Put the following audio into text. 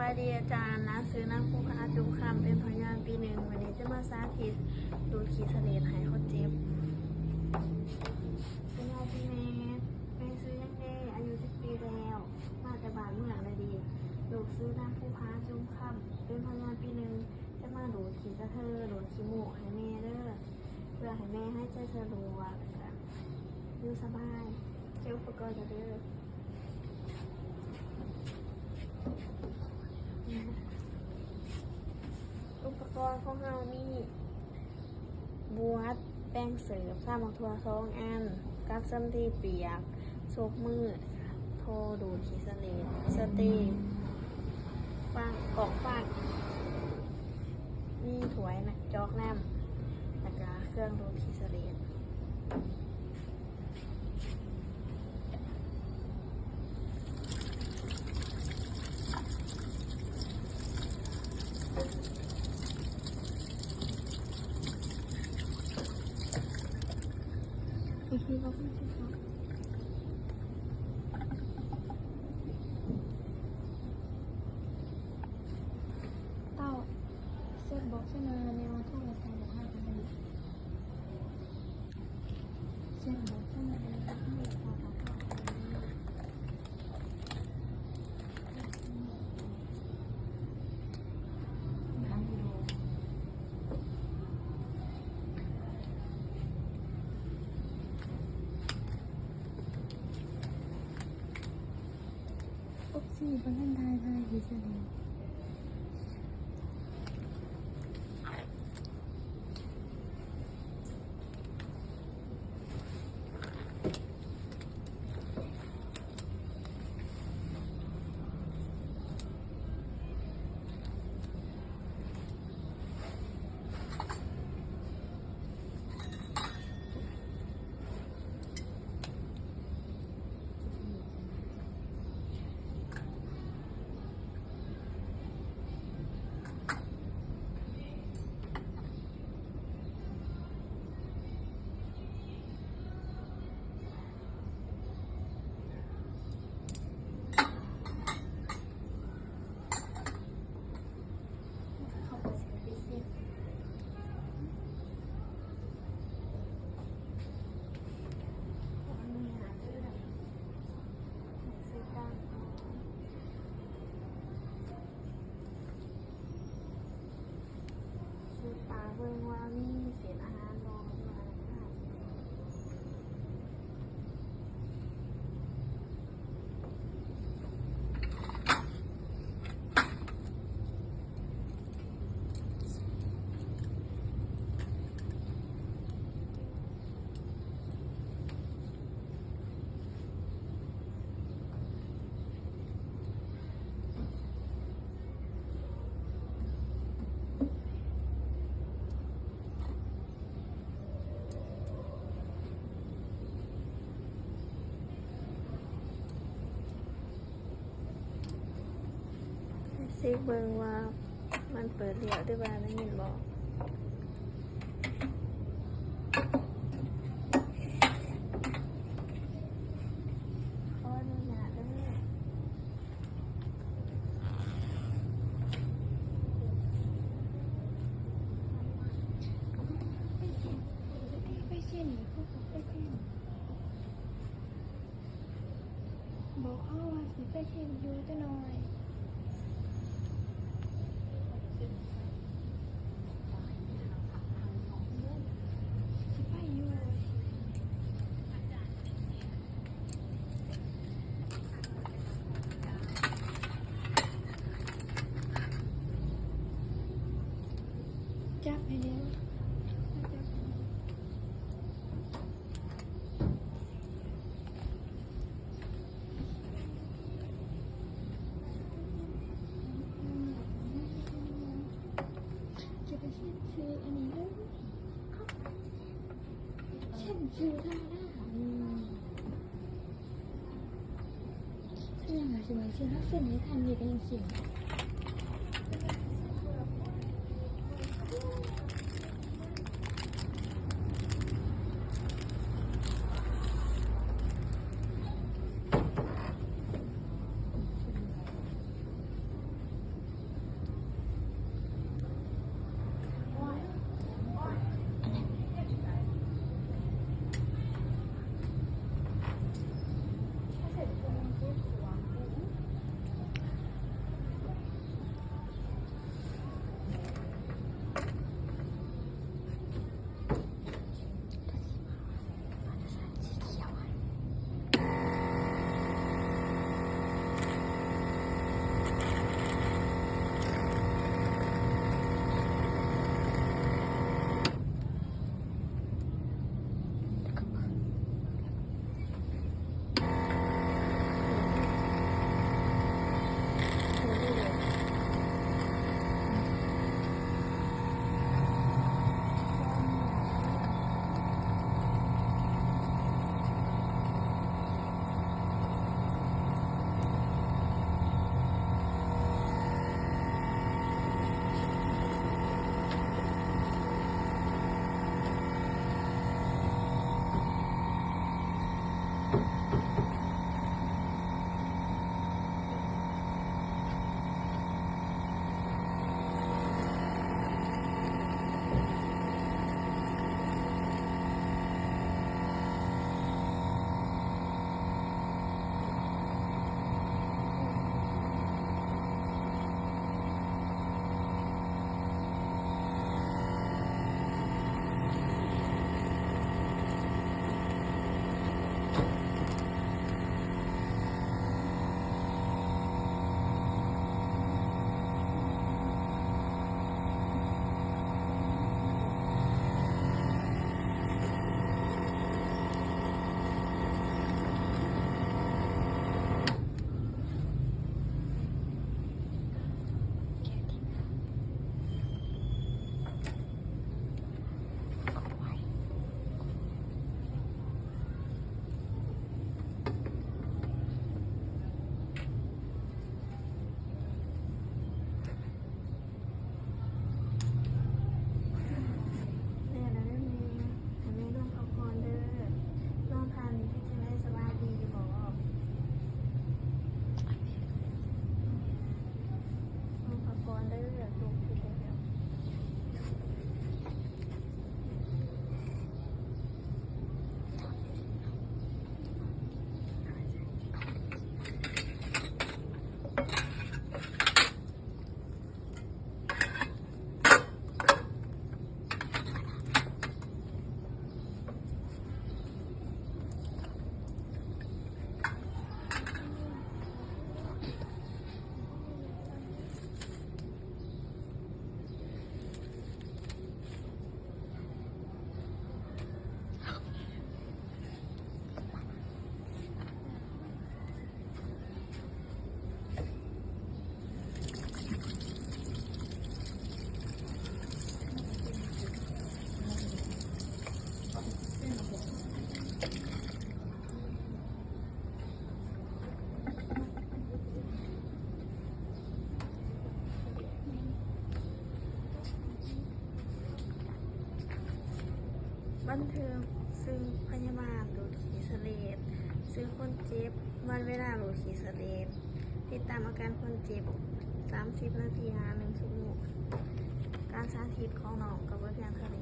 บายดีอาจารย์นะซื้อนักผู้ค้าจุ่มคำเป็นพยานปีหนึ่งวันนี้จะมาสาธิตดูดขีดเสลดให้เขาเจ็บเป็นไงพี่เมย์ไปซื้อยังไงอายุ10 ปีแล้วมาแต่บ้านเมืองเลยดีดูซื้อนักผู้ค้าจุ่มคำเป็นพยานปีหนึ่งจะมาดูดขีดสะเทอดูดขี้มูกให้แม่เด้อเพื่อให้แม่ให้ใจสะดวกอยู่สบายเจ้าอุปกรณ์จะเด้ออุปกรณ์ของเรามีบวชแป้งเสริมข้าวมังทัว2 อันกับซัมตีเปียกโซบมือโทดูดขีดเสลดสตีฟางกล่องฟางมีถ้วยนะจอกน้ำแล้วก็เครื่องดูดขีดเสลดอีกทีก็ไม่ใช่ค่ะเต้าเซ็ตบอกเสนอแนวโทรศัพท์5,000เซ็ตบอกเสนอแนวโทรศัพท์4 ประเทศไทยไทยดีเสนอตาเบิ่งว่ามีเศษอาหารรองมาได้ซิเบิ่งว่ามันเปิดเดี่ยวด้วยบ้านได้ยินบอกขออนุญาตเด้อไปเช่นไปเช่นบอกเขาว่าสิไปเช่นอยู่จะหน่อยจับไปเร็วจะไปเช็ดชื่ออันนี้ด้วยเช็ดชื่อได้ถ้าอย่างไรสิมันชื่อถ้าเส้นนี้ทันมีเป็นยังสิ่ง เทอมซึ่งพยาบาลดูดขีสเลดซึ่งคนเจ็บวันเวลาดูดขีสเลดติดตามอาการคนเจ็บ30 นาทีหา1 ชั่วโมงการสาธิตของน้องกับเพื่อนเท่านี้